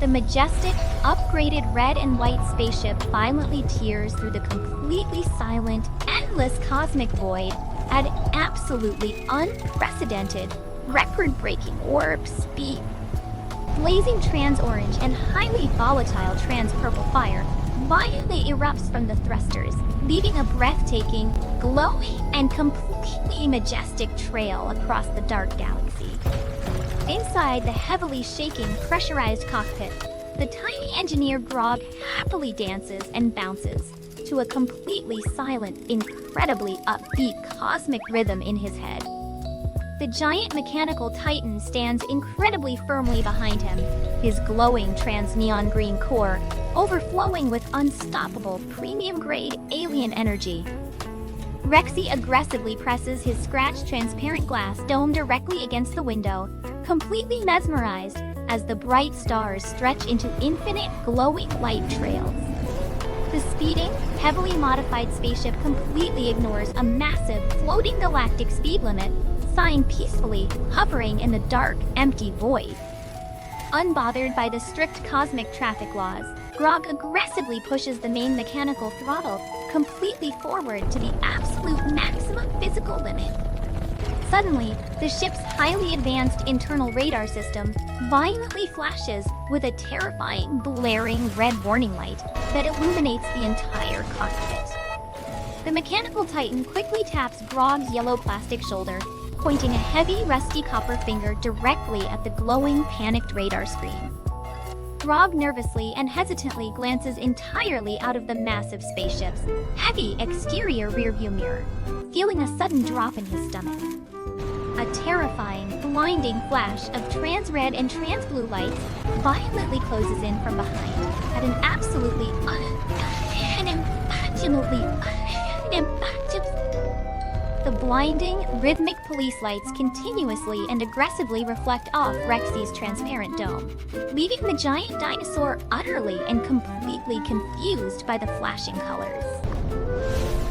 The majestic, upgraded red and white spaceship violently tears through the completely silent, endless cosmic void at absolutely unprecedented, record-breaking warp speed. Blazing trans-orange and highly volatile trans-purple fire violently erupts from the thrusters, leaving a breathtaking, glowing, and completely majestic trail across the dark galaxy. Inside the heavily shaking, pressurized cockpit, the tiny engineer Grog happily dances and bounces to a completely silent, incredibly upbeat cosmic rhythm in his head. The giant mechanical titan stands incredibly firmly behind him, his glowing trans-neon green core overflowing with unstoppable premium-grade alien energy. REXY aggressively presses his scratched transparent glass dome directly against the window, completely mesmerized as the bright stars stretch into infinite glowing light trails. The speeding, heavily modified spaceship completely ignores a massive, floating galactic speed limit, sighing peacefully, hovering in the dark, empty void. Unbothered by the strict cosmic traffic laws, Grog aggressively pushes the main mechanical throttle completely forward to the absolute maximum physical limit. Suddenly, the ship's highly advanced internal radar system violently flashes with a terrifying, blaring red warning light that illuminates the entire cockpit. The mechanical titan quickly taps Grog's yellow plastic shoulder, pointing a heavy, rusty copper finger directly at the glowing, panicked radar screen. Grog nervously and hesitantly glances entirely out of the massive spaceship's heavy exterior rearview mirror, feeling a sudden drop in his stomach. A terrifying, blinding flash of trans-red and trans-blue lights violently closes in from behind at an absolutely unimaginably The blinding, rhythmic police lights continuously and aggressively reflect off REXY's transparent dome, leaving the giant dinosaur utterly and completely confused by the flashing colors.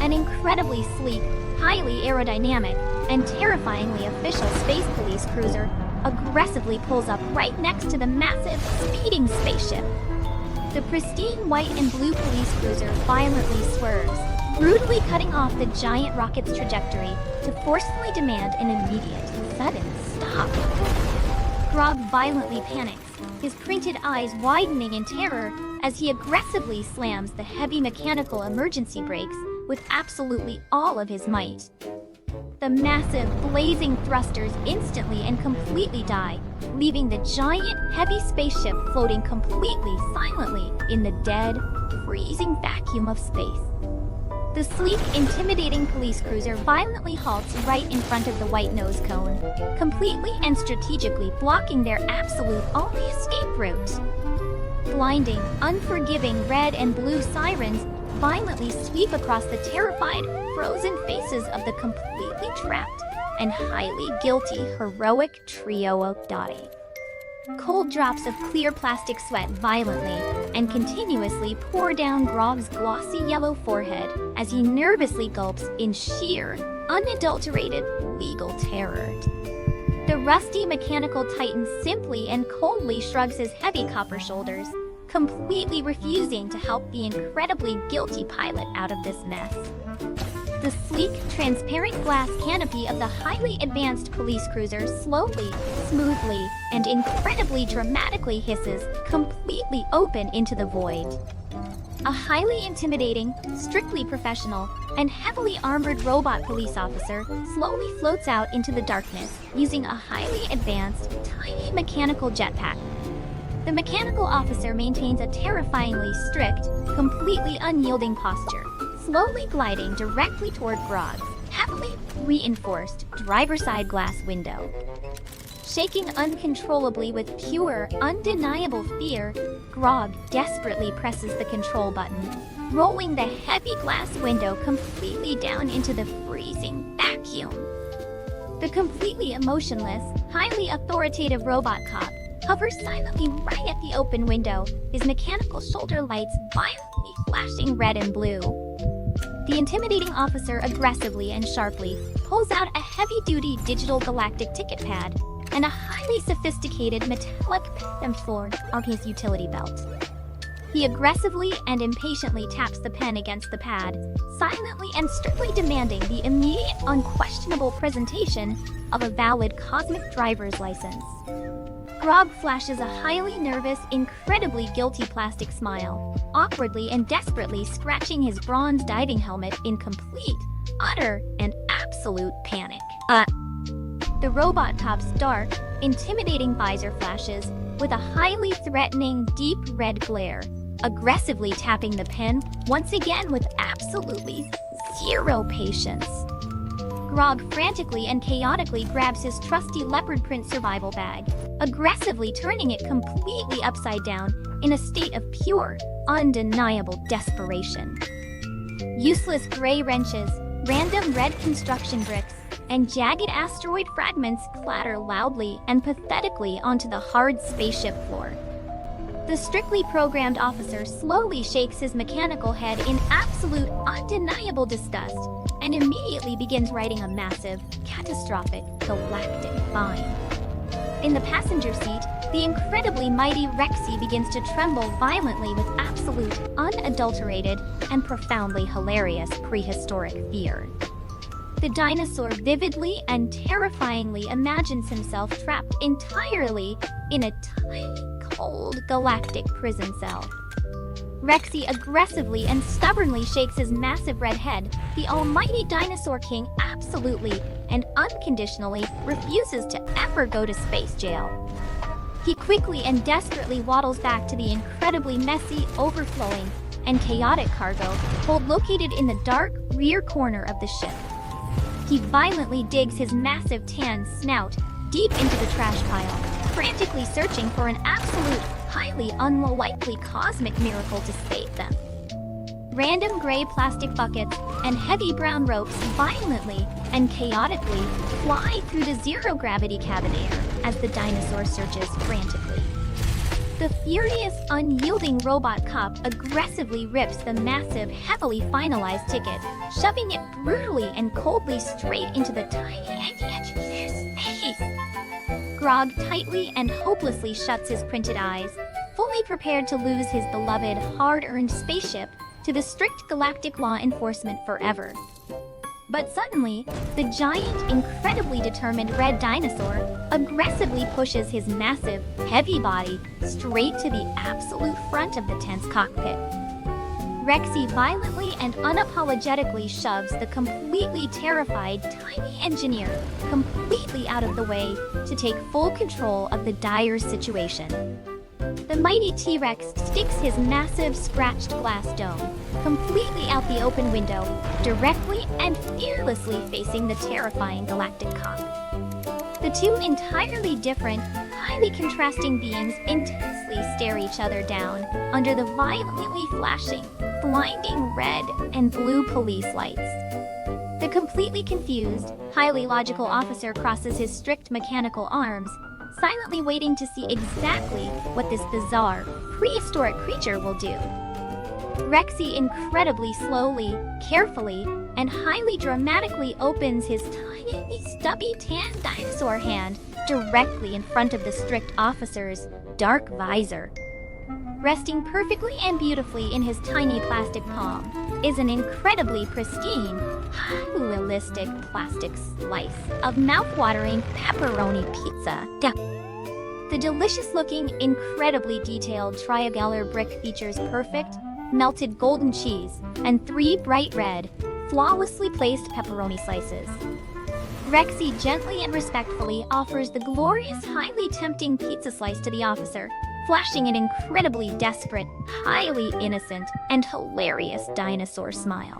An incredibly sleek, highly aerodynamic, and terrifyingly official space police cruiser aggressively pulls up right next to the massive, speeding spaceship. The pristine white and blue police cruiser violently swerves, brutally cutting off the giant rocket's trajectory to forcefully demand an immediate, sudden stop. Grog violently panics, his printed eyes widening in terror as he aggressively slams the heavy mechanical emergency brakes with absolutely all of his might. The massive, blazing thrusters instantly and completely die, leaving the giant, heavy spaceship floating completely silently in the dead, freezing vacuum of space. The sleek, intimidating police cruiser violently halts right in front of the white nose cone, completely and strategically blocking their absolute only escape route. Blinding, unforgiving red and blue sirens violently sweep across the terrified, frozen faces of the completely trapped and highly guilty heroic trio of Dottie. Cold drops of clear plastic sweat violently and continuously pour down Grog's glossy yellow forehead as he nervously gulps in sheer, unadulterated, legal terror. The rusty mechanical titan simply and coldly shrugs his heavy copper shoulders, completely refusing to help the incredibly guilty pilot out of this mess. The sleek, transparent glass canopy of the highly advanced police cruiser slowly, smoothly, and incredibly dramatically hisses completely open into the void. A highly intimidating, strictly professional, and heavily armored robot police officer slowly floats out into the darkness using a highly advanced, tiny mechanical jetpack. The mechanical officer maintains a terrifyingly strict, completely unyielding posture, slowly gliding directly toward Grog's heavily reinforced driver-side glass window. Shaking uncontrollably with pure, undeniable fear, Grog desperately presses the control button, rolling the heavy glass window completely down into the freezing vacuum. The completely emotionless, highly authoritative robot cop hovers silently right at the open window, his mechanical shoulder lights violently flashing red and blue. The intimidating officer aggressively and sharply pulls out a heavy-duty digital galactic ticket pad and a highly sophisticated metallic sword on his utility belt. He aggressively and impatiently taps the pen against the pad, silently and strictly demanding the immediate, unquestionable presentation of a valid cosmic driver's license. Grog flashes a highly nervous, incredibly guilty plastic smile, awkwardly and desperately scratching his bronze diving helmet in complete, utter, and absolute panic. The robot cop's dark, intimidating visor flashes with a highly threatening, deep red glare, aggressively tapping the pen once again with absolutely zero patience. Grog frantically and chaotically grabs his trusty leopard print survival bag, aggressively turning it completely upside down in a state of pure, undeniable desperation. Useless gray wrenches, random red construction bricks, and jagged asteroid fragments clatter loudly and pathetically onto the hard spaceship floor. The strictly programmed officer slowly shakes his mechanical head in absolute, undeniable disgust and immediately begins writing a massive, catastrophic, galactic fine. In the passenger seat, the incredibly mighty REXY begins to tremble violently with absolute, unadulterated, and profoundly hilarious prehistoric fear. The dinosaur vividly and terrifyingly imagines himself trapped entirely in a tiny, cold galactic prison cell. REXY aggressively and stubbornly shakes his massive red head. The almighty dinosaur king absolutely and unconditionally refuses to ever go to space jail. He quickly and desperately waddles back to the incredibly messy, overflowing, and chaotic cargo hold located in the dark rear corner of the ship. He violently digs his massive tan snout deep into the trash pile, frantically searching for an absolute, highly unlikely cosmic miracle to save them. Random gray plastic buckets and heavy brown ropes violently and chaotically fly through the zero-gravity cabin air as the dinosaur searches frantically. The furious, unyielding robot cop aggressively rips the massive, heavily finalized ticket, shoving it brutally and coldly straight into the tiny engineer's face. Grog tightly and hopelessly shuts his printed eyes, fully prepared to lose his beloved, hard-earned spaceship to the strict galactic law enforcement forever. But suddenly, the giant, incredibly determined red dinosaur aggressively pushes his massive, heavy body straight to the absolute front of the tense cockpit. REXY violently and unapologetically shoves the completely terrified tiny engineer completely out of the way to take full control of the dire situation. The mighty T-Rex sticks his massive, scratched glass dome completely out the open window, directly and fearlessly facing the terrifying galactic cop. The two entirely different, highly contrasting beings intensely stare each other down under the violently flashing, blinding red and blue police lights. The completely confused, highly logical officer crosses his strict mechanical arms, silently waiting to see exactly what this bizarre, prehistoric creature will do. REXY incredibly slowly, carefully, and highly dramatically opens his tiny, stubby tan dinosaur hand directly in front of the strict officer's dark visor. Resting perfectly and beautifully in his tiny plastic palm is an incredibly pristine, highly realistic plastic slice of mouth-watering pepperoni pizza. The delicious-looking, incredibly detailed triangular brick features perfect, melted golden cheese and 3 bright red, flawlessly placed pepperoni slices. REXY gently and respectfully offers the glorious, highly tempting pizza slice to the officer, flashing an incredibly desperate, highly innocent, and hilarious dinosaur smile.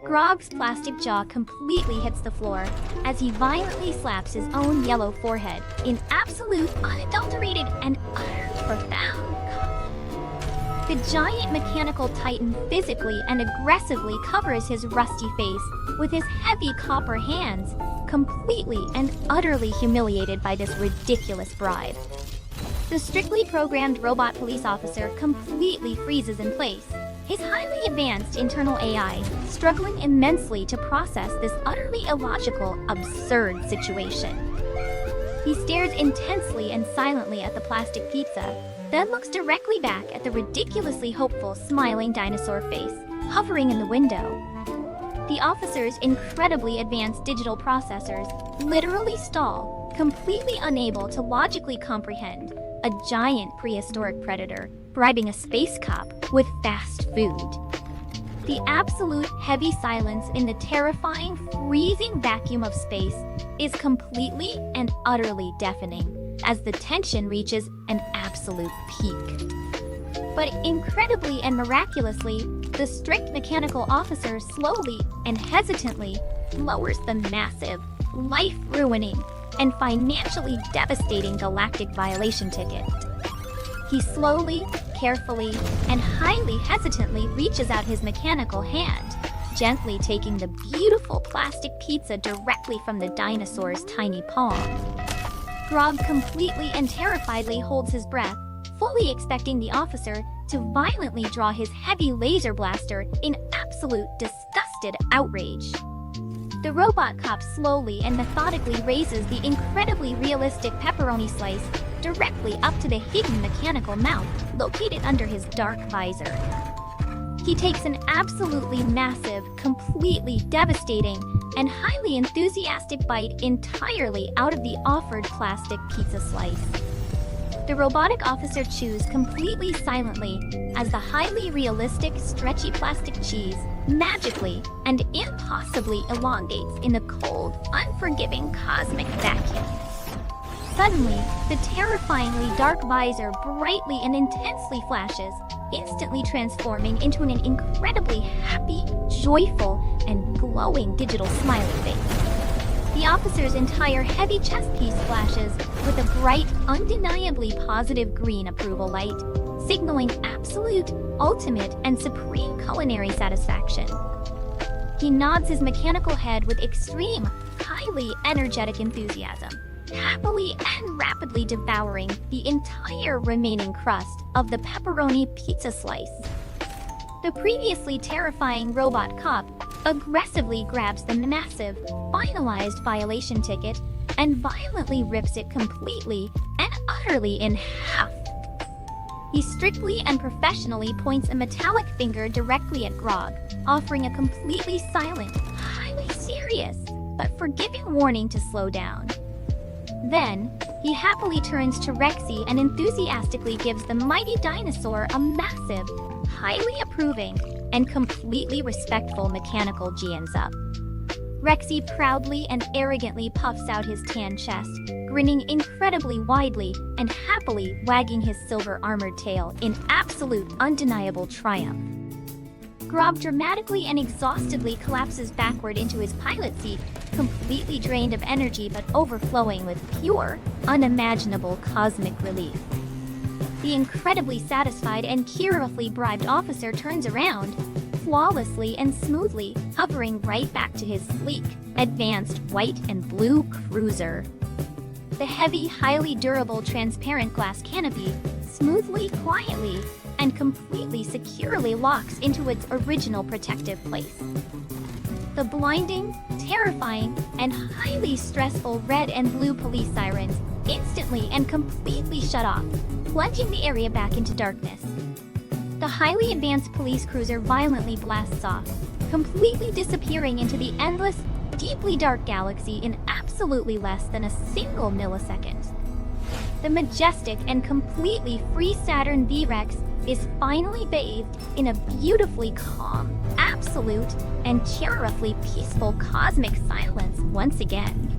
Grog's plastic jaw completely hits the floor as he violently slaps his own yellow forehead in absolute, unadulterated, and utter profound confidence. The giant mechanical titan physically and aggressively covers his rusty face with his heavy copper hands, completely and utterly humiliated by this ridiculous bribe. The strictly programmed robot police officer completely freezes in place, his highly advanced internal AI struggling immensely to process this utterly illogical, absurd situation. He stares intensely and silently at the plastic pizza, then looks directly back at the ridiculously hopeful, smiling dinosaur face, hovering in the window. The officer's incredibly advanced digital processors literally stall, completely unable to logically comprehend a giant prehistoric predator bribing a space cop with fast food. The absolute heavy silence in the terrifying, freezing vacuum of space is completely and utterly deafening as the tension reaches an absolute peak. But incredibly and miraculously, the strict mechanical officer slowly and hesitantly lowers the massive, life-ruining, and financially devastating Galactic violation ticket. He slowly, carefully, and highly hesitantly reaches out his mechanical hand, gently taking the beautiful plastic pizza directly from the dinosaur's tiny palm. Grog completely and terrifiedly holds his breath, fully expecting the officer to violently draw his heavy laser blaster in absolute disgusted outrage. The robot cop slowly and methodically raises the incredibly realistic pepperoni slice directly up to the hidden mechanical mouth located under his dark visor. He takes an absolutely massive, completely devastating, and highly enthusiastic bite entirely out of the offered plastic pizza slice. The robotic officer chews completely silently as the highly realistic, stretchy plastic cheese magically and impossibly elongates in the cold, unforgiving cosmic vacuum. Suddenly, the terrifyingly dark visor brightly and intensely flashes, instantly transforming into an incredibly happy, joyful, and glowing digital smiley face. The officer's entire heavy chest piece flashes with a bright, undeniably positive green approval light, signaling absolute, ultimate, and supreme culinary satisfaction. He nods his mechanical head with extreme, highly energetic enthusiasm, happily and rapidly devouring the entire remaining crust of the pepperoni pizza slice. The previously terrifying robot cop aggressively grabs the massive, finalized violation ticket and violently rips it completely and utterly in half. He strictly and professionally points a metallic finger directly at Grog, offering a completely silent, highly serious, but forgiving warning to slow down. Then, he happily turns to REXY and enthusiastically gives the mighty dinosaur a massive, highly approving, and completely respectful mechanical G-ins up. REXY proudly and arrogantly puffs out his tan chest, grinning incredibly widely and happily wagging his silver armored tail in absolute undeniable triumph. Grog dramatically and exhaustedly collapses backward into his pilot seat, completely drained of energy but overflowing with pure, unimaginable cosmic relief. The incredibly satisfied and carefully bribed officer turns around, flawlessly and smoothly, hovering right back to his sleek, advanced white and blue cruiser. The heavy, highly durable, transparent glass canopy smoothly, quietly, and completely securely locks into its original protective place. The blinding, terrifying, and highly stressful red and blue police sirens instantly and completely shut off, plunging the area back into darkness. The highly advanced police cruiser violently blasts off, completely disappearing into the endless, deeply dark galaxy in absolutely less than a single millisecond. The majestic and completely free SATURN V-REX is finally bathed in a beautifully calm, absolute, and cheerfully peaceful cosmic silence once again.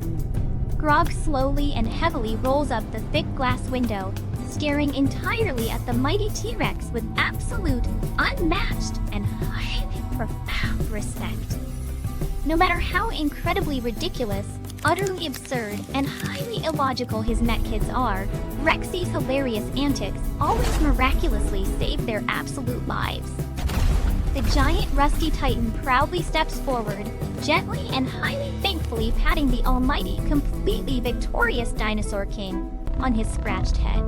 Grog slowly and heavily rolls up the thick glass window, staring entirely at the mighty T-Rex with absolute, unmatched, and highly profound respect. No matter how incredibly ridiculous, utterly absurd, and highly illogical his mech kids are, REXY's hilarious antics always miraculously save their absolute lives. The giant rusty titan proudly steps forward, gently and highly thankfully patting the almighty, completely victorious dinosaur king on his scratched head.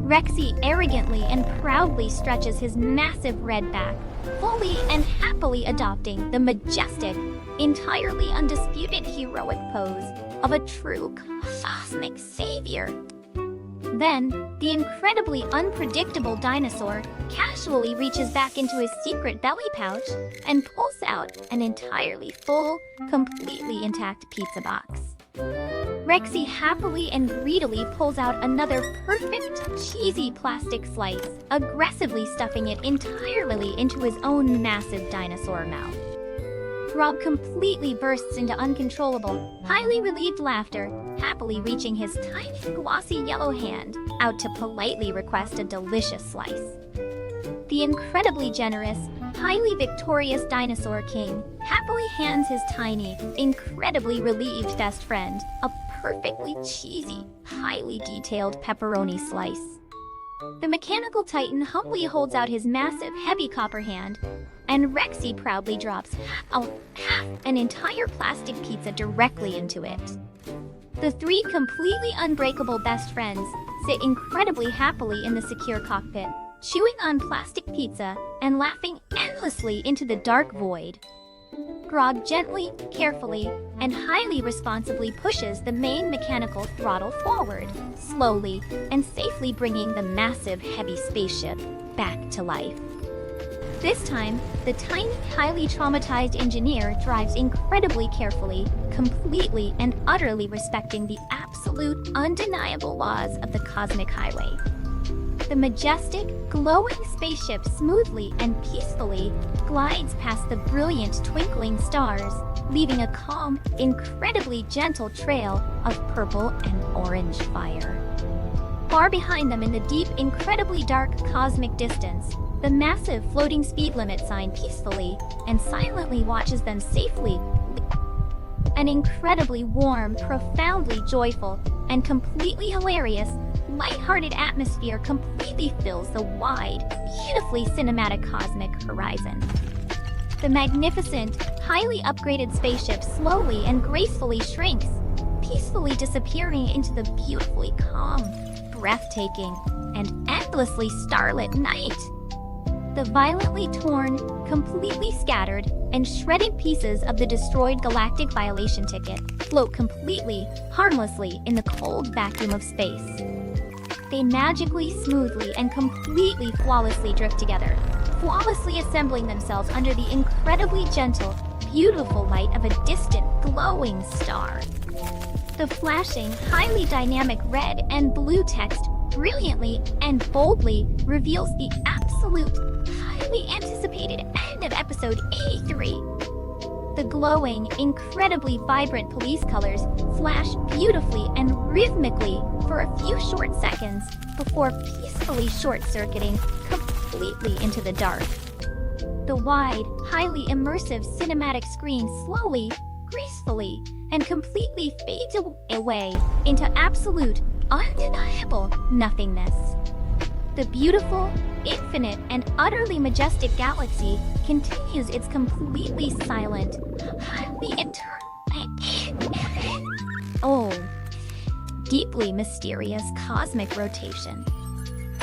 REXY arrogantly and proudly stretches his massive red back, fully and happily adopting the majestic, entirely undisputed heroic pose of a true cosmic savior. Then, the incredibly unpredictable dinosaur casually reaches back into his secret belly pouch and pulls out an entirely full, completely intact pizza box. Rexy happily and greedily pulls out another perfect, cheesy plastic slice, aggressively stuffing it entirely into his own massive dinosaur mouth. Grog completely bursts into uncontrollable, highly relieved laughter, happily reaching his tiny, glossy yellow hand out to politely request a delicious slice. The incredibly generous, highly victorious Dinosaur King happily hands his tiny, incredibly relieved best friend a perfectly cheesy, highly detailed pepperoni slice. The mechanical titan humbly holds out his massive, heavy copper hand, and Rexy proudly drops half an entire plastic pizza directly into it. The three completely unbreakable best friends sit incredibly happily in the secure cockpit, chewing on plastic pizza and laughing endlessly into the dark void. Grog gently, carefully, and highly responsibly pushes the main mechanical throttle forward, slowly and safely bringing the massive, heavy spaceship back to life. This time, the tiny, highly traumatized engineer drives incredibly carefully, completely and utterly respecting the absolute, undeniable laws of the cosmic highway. The majestic, glowing spaceship smoothly and peacefully glides past the brilliant, twinkling stars, leaving a calm, incredibly gentle trail of purple and orange fire. Far behind them in the deep, incredibly dark cosmic distance, the massive floating speed limit sign peacefully and silently watches them safely. An incredibly warm, profoundly joyful, and completely hilarious, light-hearted atmosphere completely fills the wide, beautifully cinematic cosmic horizon. The magnificent, highly upgraded spaceship slowly and gracefully shrinks, peacefully disappearing into the beautifully calm, breathtaking, and endlessly starlit night. The violently torn, completely scattered, and shredded pieces of the destroyed Galactic violation ticket float completely, harmlessly in the cold vacuum of space. They magically, smoothly, and completely flawlessly drift together, flawlessly assembling themselves under the incredibly gentle, beautiful light of a distant, glowing star. The flashing, highly dynamic red and blue text brilliantly and boldly reveals the absolute, highly anticipated end of episode 83. The glowing, incredibly vibrant police colors flash beautifully and rhythmically for a few short seconds before peacefully short-circuiting completely into the dark. The wide, highly immersive cinematic screen slowly, gracefully, and completely fades away into absolute, undeniable nothingness. The beautiful, infinite, and utterly majestic galaxy continues its completely silent, highly deeply mysterious cosmic rotation.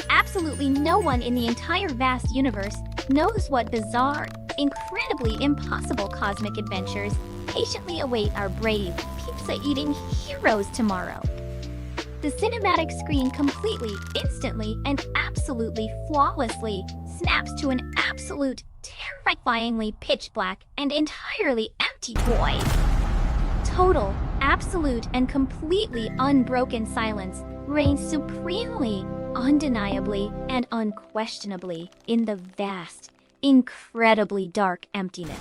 Absolutely no one in the entire vast universe knows what bizarre, incredibly impossible cosmic adventures patiently await our brave, pizza-eating heroes tomorrow. The cinematic screen completely, instantly, and absolutely flawlessly snaps to an absolute, terrifyingly pitch black and entirely empty void. Total, absolute, and completely unbroken silence reigns supremely, undeniably, and unquestionably in the vast, incredibly dark emptiness.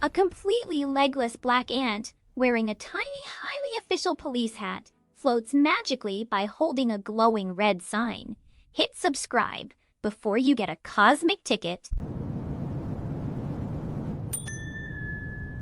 A completely legless black ant, wearing a tiny, highly official police hat, floats magically by holding a glowing red sign. Hit subscribe before you get a cosmic ticket